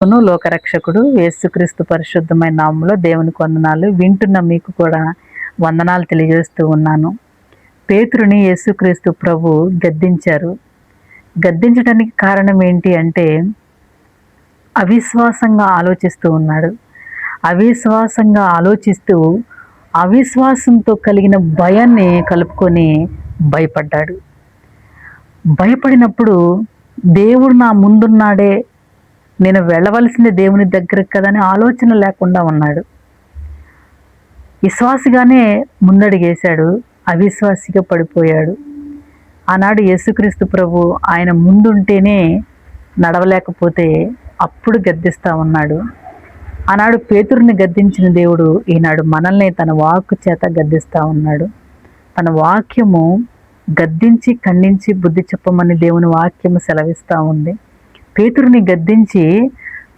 లోకరక్షకుడు యేసుక్రీస్తు పరిశుద్ధమైన నామములో దేవునికి వందనాలు. వింటున్న మీకు కూడా వందనాలు తెలియజేస్తూ ఉన్నాను. పేతురుని యేసుక్రీస్తు ప్రభు గద్దించారు. గద్దించడానికి కారణం ఏంటి అంటే అవిశ్వాసంగా ఆలోచిస్తూ ఉన్నాడు. అవిశ్వాసంగా ఆలోచిస్తూ అవిశ్వాసంతో కలిగిన భయాన్ని కలుపుకొని భయపడ్డాడు. భయపడినప్పుడు దేవుడు నా ముందున్నాడే, నేను వెళ్ళవలసింది దేవుని దగ్గరకు కదని ఆలోచన లేకుండా ఉన్నాడు. విశ్వాసిగానే ముందడిగేశాడు, అవిశ్వాసిగా పడిపోయాడు. ఆనాడు యేసుక్రీస్తు ప్రభు ఆయన ముందుంటేనే నడవలేకపోతే అప్పుడు గద్దిస్తూ ఉన్నాడు. ఆనాడు పేతురుని గద్దించిన దేవుడు ఈనాడు మనల్ని తన వాక్కు చేత గద్దిస్తూ ఉన్నాడు. తన వాక్యము గద్దించి ఖండించి బుద్ధి చెప్పమని దేవుని వాక్యము సెలవిస్తూ ఉంది. పేతురుని గద్దించి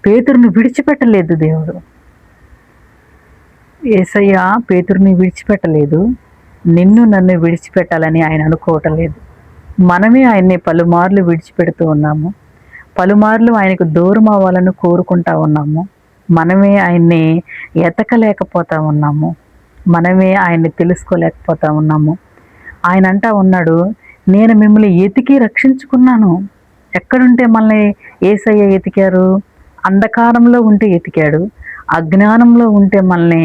పేతురుని విడిచిపెట్టలేదు దేవుడు. యేసయ్య పేతురుని విడిచిపెట్టలేదు. నిన్ను నన్ను విడిచిపెట్టాలని ఆయన అనుకోవటం లేదు. మనమే ఆయన్ని పలుమార్లు విడిచిపెడుతూ ఉన్నాము. పలుమార్లు ఆయనకు దూరం అవ్వాలని కోరుకుంటా ఉన్నాము. మనమే ఆయన్ని ఎతకలేకపోతా ఉన్నాము. మనమే ఆయన్ని తెలుసుకోలేకపోతా ఉన్నాము. ఆయన అంటా ఉన్నాడు, నేను మిమ్మల్ని ఎతికి రక్షించుకున్నాను. ఎక్కడుంటే మనల్ని యేసయ్య ఎతికారు? అంధకారంలో ఉంటే ఎతికాడు. అజ్ఞానంలో ఉంటే మనల్ని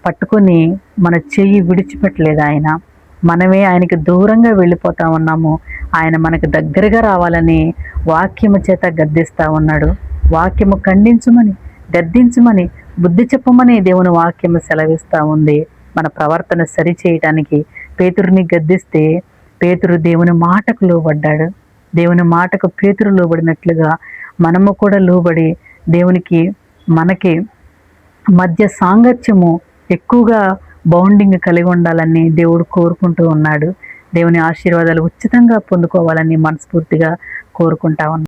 పట్టుకొని మన చెయ్యి విడిచిపెట్టలేదు ఆయన. మనమే ఆయనకి దూరంగా వెళ్ళిపోతా ఉన్నాము. ఆయన మనకు దగ్గరగా రావాలని వాక్యము చేత గద్దిస్తూ ఉన్నాడు. వాక్యము ఖండించమని, గద్దించమని, బుద్ధి చెప్పమని దేవుని వాక్యము సెలవిస్తూ ఉంది. మన ప్రవర్తన సరిచేయటానికి పేతురుని గద్దిస్తే పేతురు దేవుని మాటకు లోబడ్డాడు. దేవుని మాటకు పేతురు లోబడినట్లుగా మనము కూడా లోబడి దేవునికి మనకి మధ్య సాంగత్యము ఎక్కువగా బౌండింగ్ కలిగి ఉండాలని దేవుడు కోరుకుంటూ ఉన్నాడు. దేవుని ఆశీర్వాదాలు ఉచితంగా పొందుకోవాలని మనస్ఫూర్తిగా కోరుకుంటా ఉన్నాడు.